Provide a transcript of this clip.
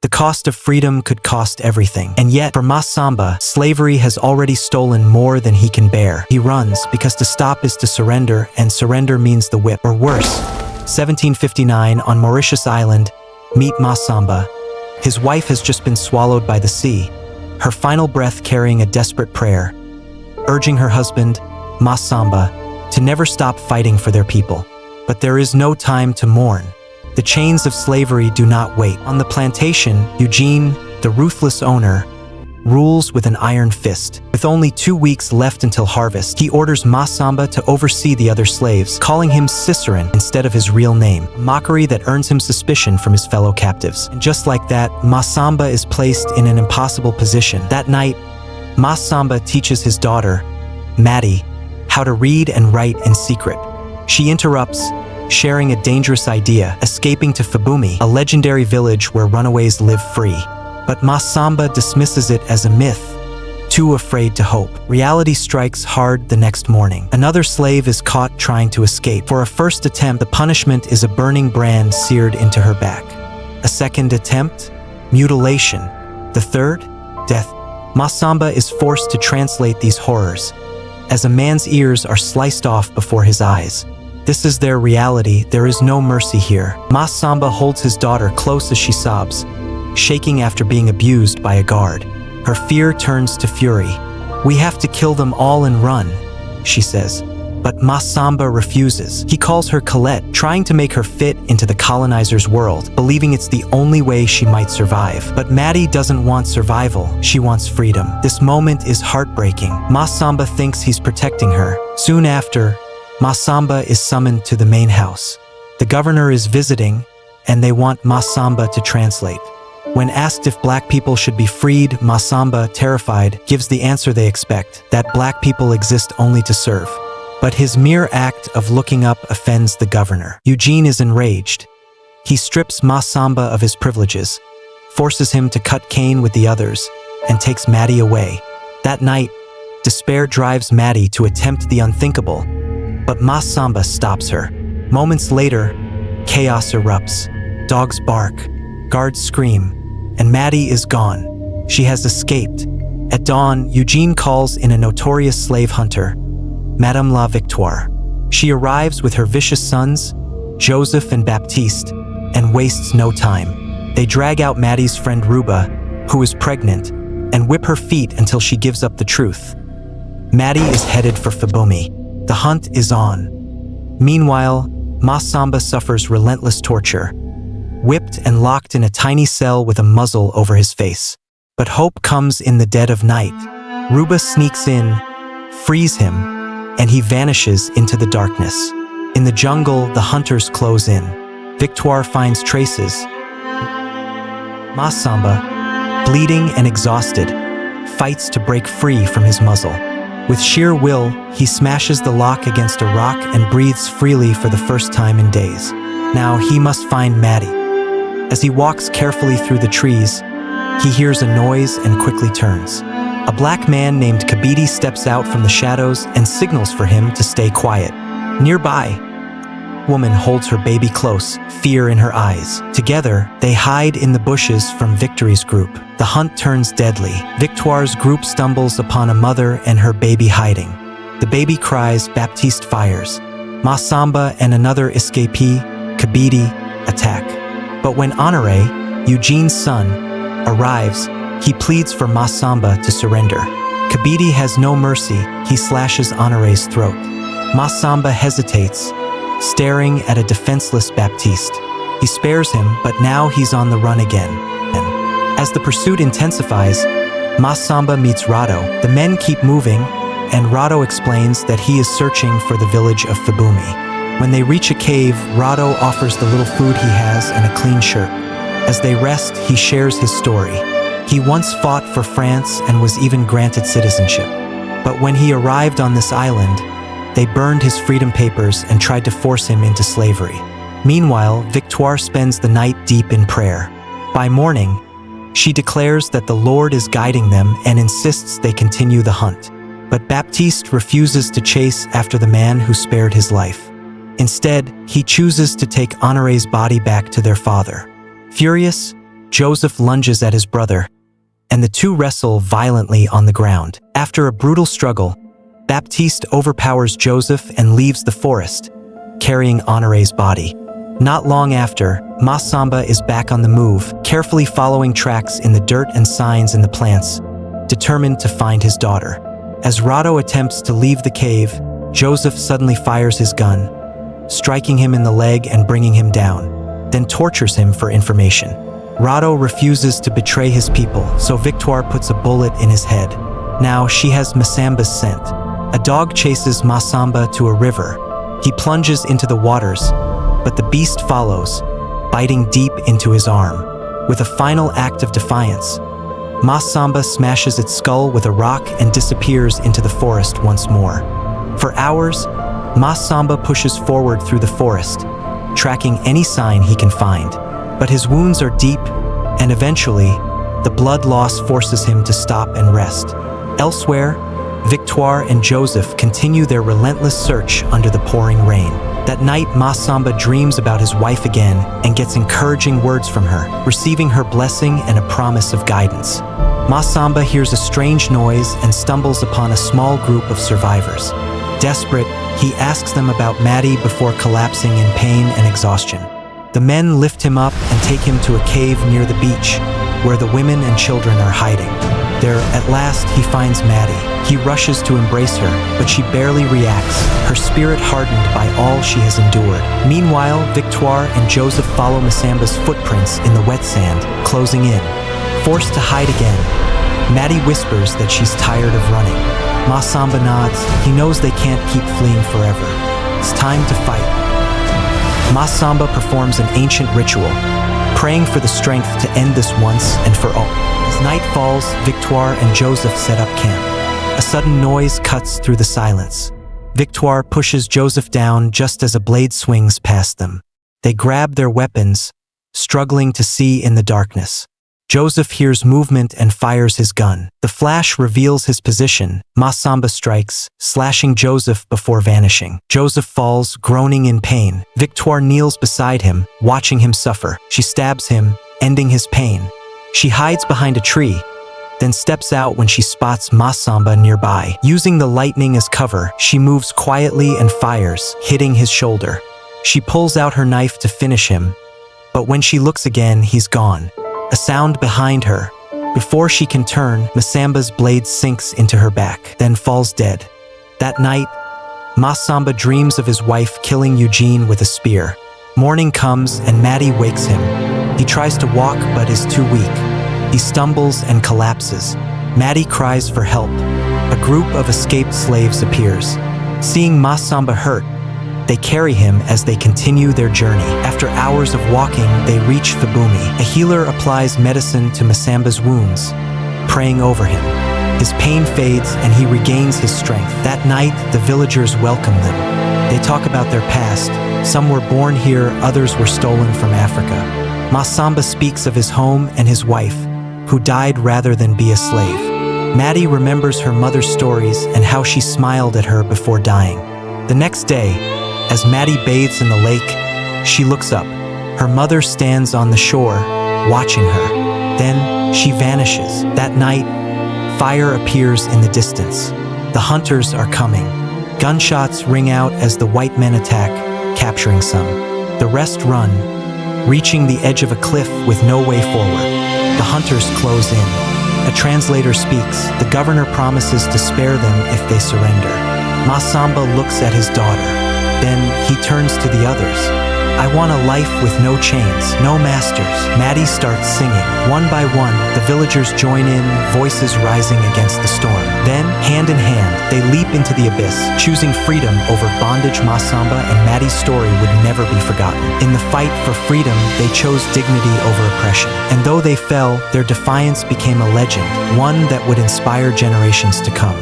The cost of freedom could cost everything. And yet, for Masamba, slavery has already stolen more than he can bear. He runs because to stop is to surrender, and surrender means the whip. Or worse. 1759, on Mauritius Island, meet Masamba. His wife has just been swallowed by the sea, her final breath carrying a desperate prayer, urging her husband, Masamba, to never stop fighting for their people. But there is no time to mourn. The chains of slavery do not wait. On the plantation, Eugene, the ruthless owner, rules with an iron fist. With only 2 weeks left until harvest, he orders Masamba to oversee the other slaves, calling him Cicerone instead of his real name, a mockery that earns him suspicion from his fellow captives. And just like that, Masamba is placed in an impossible position. That night, Masamba teaches his daughter, Maddie, how to read and write in secret. She interrupts, sharing a dangerous idea, escaping to Fabumi, a legendary village where runaways live free. But Masamba dismisses it as a myth, too afraid to hope. Reality strikes hard the next morning. Another slave is caught trying to escape. For a first attempt, the punishment is a burning brand seared into her back. A second attempt, mutilation. The third, death. Masamba is forced to translate these horrors, as a man's ears are sliced off before his eyes. This is their reality. There is no mercy here. Masamba holds his daughter close as she sobs, shaking after being abused by a guard. Her fear turns to fury. "We have to kill them all and run," she says. But Masamba refuses. He calls her Colette, trying to make her fit into the colonizer's world, believing it's the only way she might survive. But Maddie doesn't want survival. She wants freedom. This moment is heartbreaking. Masamba thinks he's protecting her. Soon after, Masamba is summoned to the main house. The governor is visiting, and they want Masamba to translate. When asked if black people should be freed, Masamba, terrified, gives the answer they expect, that black people exist only to serve. But his mere act of looking up offends the governor. Eugene is enraged. He strips Masamba of his privileges, forces him to cut cane with the others, and takes Maddie away. That night, despair drives Maddie to attempt the unthinkable, but Masamba stops her. Moments later, chaos erupts. Dogs bark, guards scream, and Maddie is gone. She has escaped. At dawn, Eugene calls in a notorious slave hunter, Madame la Victoire. She arrives with her vicious sons, Joseph and Baptiste, and wastes no time. They drag out Maddie's friend Ruba, who is pregnant, and whip her feet until she gives up the truth. Maddie is headed for Fabumi. The hunt is on. Meanwhile, Masamba suffers relentless torture, whipped and locked in a tiny cell with a muzzle over his face. But hope comes in the dead of night. Ruba sneaks in, frees him, and he vanishes into the darkness. In the jungle, the hunters close in. Victoire finds traces. Masamba, bleeding and exhausted, fights to break free from his muzzle. With sheer will, he smashes the lock against a rock and breathes freely for the first time in days. Now he must find Maddie. As he walks carefully through the trees, he hears a noise and quickly turns. A black man named Kabidi steps out from the shadows and signals for him to stay quiet. Nearby, woman holds her baby close, fear in her eyes. Together, they hide in the bushes from Victory's group. The hunt turns deadly. Victoire's group stumbles upon a mother and her baby hiding. The baby cries, Baptiste fires. Masamba and another escapee, Kabidi, attack. But when Honoré, Eugene's son, arrives, he pleads for Masamba to surrender. Kabidi has no mercy. He slashes Honoré's throat. Masamba hesitates, staring at a defenseless Baptiste. He spares him, but now he's on the run again. As the pursuit intensifies, Masamba meets Rado. The men keep moving, and Rado explains that he is searching for the village of Fabumi. When they reach a cave, Rado offers the little food he has and a clean shirt. As they rest, he shares his story. He once fought for France and was even granted citizenship. But when he arrived on this island, they burned his freedom papers and tried to force him into slavery. Meanwhile, Victoire spends the night deep in prayer. By morning, she declares that the Lord is guiding them and insists they continue the hunt. But Baptiste refuses to chase after the man who spared his life. Instead, he chooses to take Honoré's body back to their father. Furious, Joseph lunges at his brother, and the two wrestle violently on the ground. After a brutal struggle, Baptiste overpowers Joseph and leaves the forest, carrying Honoré's body. Not long after, Massamba is back on the move, carefully following tracks in the dirt and signs in the plants, determined to find his daughter. As Rado attempts to leave the cave, Joseph suddenly fires his gun, striking him in the leg and bringing him down, then tortures him for information. Rado refuses to betray his people, so Victoire puts a bullet in his head. Now she has Massamba's scent. A dog chases Massamba to a river. He plunges into the waters, but the beast follows, biting deep into his arm. With a final act of defiance, Massamba smashes its skull with a rock and disappears into the forest once more. For hours, Massamba pushes forward through the forest, tracking any sign he can find. But his wounds are deep, and eventually, the blood loss forces him to stop and rest. Elsewhere, Victoire and Joseph continue their relentless search under the pouring rain. That night, Massamba dreams about his wife again and gets encouraging words from her, receiving her blessing and a promise of guidance. Massamba hears a strange noise and stumbles upon a small group of survivors. Desperate, he asks them about Maddie before collapsing in pain and exhaustion. The men lift him up and take him to a cave near the beach, where the women and children are hiding. There, at last, he finds Maddie. He rushes to embrace her, but she barely reacts, her spirit hardened by all she has endured. Meanwhile, Victoire and Joseph follow Massamba's footprints in the wet sand, closing in. Forced to hide again, Maddie whispers that she's tired of running. Massamba nods. He knows they can't keep fleeing forever. It's time to fight. Massamba performs an ancient ritual, praying for the strength to end this once and for all. As night falls, Victoire and Joseph set up camp. A sudden noise cuts through the silence. Victoire pushes Joseph down just as a blade swings past them. They grab their weapons, struggling to see in the darkness. Joseph hears movement and fires his gun. The flash reveals his position. Massamba strikes, slashing Joseph before vanishing. Joseph falls, groaning in pain. Victoire kneels beside him, watching him suffer. She stabs him, ending his pain. She hides behind a tree, then steps out when she spots Massamba nearby. Using the lightning as cover, she moves quietly and fires, hitting his shoulder. She pulls out her knife to finish him, but when she looks again, he's gone. A sound behind her. Before she can turn, Massamba's blade sinks into her back, then falls dead. That night, Massamba dreams of his wife killing Eugene with a spear. Morning comes and Maddie wakes him. He tries to walk but is too weak. He stumbles and collapses. Maddie cries for help. A group of escaped slaves appears. Seeing Massamba hurt, they carry him as they continue their journey. After hours of walking, they reach Fabumi. A healer applies medicine to Massamba's wounds, praying over him. His pain fades and he regains his strength. That night, the villagers welcome them. They talk about their past. Some were born here, others were stolen from Africa. Massamba speaks of his home and his wife, who died rather than be a slave. Maddie remembers her mother's stories and how she smiled at her before dying. The next day, as Maddie bathes in the lake, she looks up. Her mother stands on the shore, watching her. Then she vanishes. That night, fire appears in the distance. The hunters are coming. Gunshots ring out as the white men attack, capturing some. The rest run, reaching the edge of a cliff with no way forward. The hunters close in. A translator speaks. The governor promises to spare them if they surrender. Massamba looks at his daughter. Then he turns to the others. I want a life with no chains, no masters. Maddie starts singing. One by one, the villagers join in, voices rising against the storm. Then, hand in hand, they leap into the abyss, choosing freedom over bondage. Massamba and Maddie's story would never be forgotten. In the fight for freedom, they chose dignity over oppression. And though they fell, their defiance became a legend, one that would inspire generations to come.